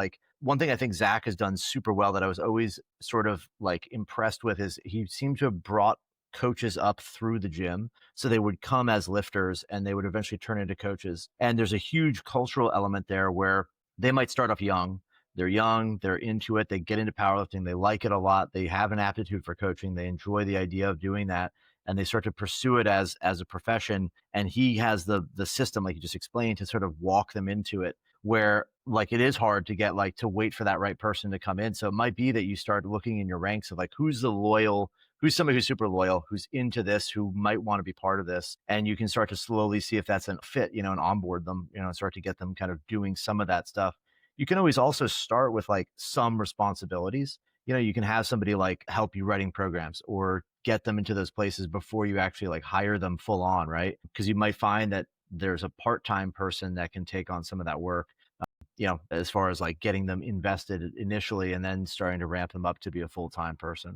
Like one thing I think Zach has done super well that I was always sort of like impressed with is he seemed to have brought coaches up through the gym. So they would come as lifters and they would eventually turn into coaches. And there's a huge cultural element there where they might start off young. They're young, they're into it, they get into powerlifting, they like it a lot, they have an aptitude for coaching, they enjoy the idea of doing that, and they start to pursue it as a profession. And he has the system, like you just explained, to sort of walk them into it where like it is hard to get like to wait for that right person to come in. So it might be that you start looking in your ranks of like who's the loyal, who's somebody who's super loyal, who's into this, who might want to be part of this. And you can start to slowly see if that's a fit, and onboard them, and start to get them kind of doing some of that stuff. You can always also start with like some responsibilities. You can have somebody like help you writing programs or get them into those places before you actually like hire them full on, right? Because you might find that there's a part-time person that can take on some of that work, as far as like getting them invested initially and then starting to ramp them up to be a full-time person.